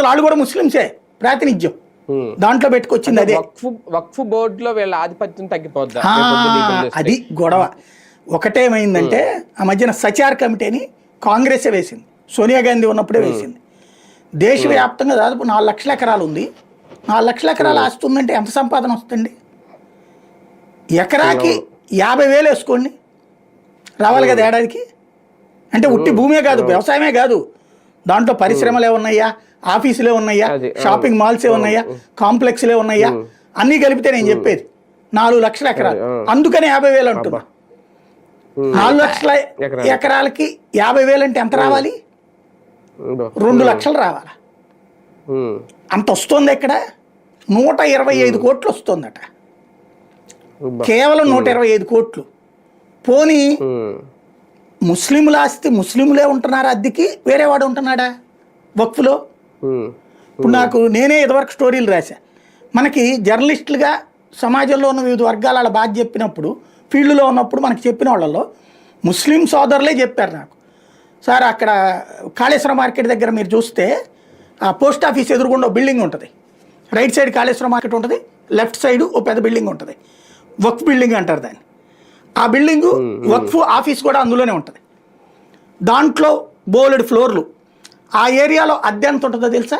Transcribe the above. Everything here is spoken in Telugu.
వాళ్ళు కూడా ముస్లింసే ప్రాతినిధ్యం దాంట్లో పెట్టుకొచ్చింది అదే. వక్ఫ్ బోర్డులో వీళ్ళ ఆధిపత్యం తగ్గిపోద్దా? అది గొడవ. ఒకటేమైందంటే ఆ మధ్యన సచార్ కమిటీని కాంగ్రెస్ వేసింది, సోనియా గాంధీ ఉన్నప్పుడే వేసింది. దేశవ్యాప్తంగా దాదాపు 4 లక్షల ఎకరాలు ఉంది. 4 లక్షల ఎకరాలు ఆస్తి ఉందంటే ఎంత సంపాదన వస్తుంది? ఎకరాకి 50,000 వేసుకోండి, రావాలి కదా ఏడాదికి. అంటే ఉట్టి భూమే కాదు, వ్యవసాయమే కాదు, దాంట్లో పరిశ్రమలే ఉన్నాయా, ఆఫీసులే ఉన్నాయా, షాపింగ్ మాల్సే ఉన్నాయా, కాంప్లెక్స్లే ఉన్నాయా, అన్నీ కలిపితే నేను చెప్పేది 4 లక్షల ఎకరాలు. అందుకని 50,000 అంటున్నా. 4 లక్షల ఎకరాలకి 50,000 అంటే ఎంత రావాలి? 2 లక్షలు రావాలా? అంత వస్తుంది. ఇక్కడ 125 కోట్లు వస్తుందట, కేవలం 125 కోట్లు. పోనీ ముస్లింల ఆస్తి ముస్లింలే ఉంటున్నారా అద్దెకి, వేరే వాడు ఉంటున్నాడా వక్ఫ్లో? ఇప్పుడు నేనే ఇదివరకు స్టోరీలు రాశా. మనకి జర్నలిస్టులుగా సమాజంలో ఉన్న వివిధ వర్గాల వాళ్ళ బాధ చెప్పినప్పుడు, ఫీల్డ్లో ఉన్నప్పుడు మనకి చెప్పిన వాళ్ళలో ముస్లిం సోదరులే చెప్పారు నాకు, సార్ అక్కడ కాళేశ్వరం మార్కెట్ దగ్గర మీరు చూస్తే ఆ పోస్ట్ ఆఫీస్ ఎదురుగుండా బిల్డింగ్ ఉంటుంది, రైట్ సైడ్ కాళేశ్వరం మార్కెట్ ఉంటుంది, లెఫ్ట్ సైడ్ ఓ పెద్ద బిల్డింగ్ ఉంటుంది, వక్ఫ్ బిల్డింగ్ అంటారు దాన్ని. ఆ బిల్డింగు వక్ఫ్ ఆఫీస్ కూడా అందులోనే ఉంటుంది. దాంట్లో బోలెడు ఫ్లోర్లు. ఆ ఏరియాలో అద్దె ఎంత ఉంటుందో తెలుసా?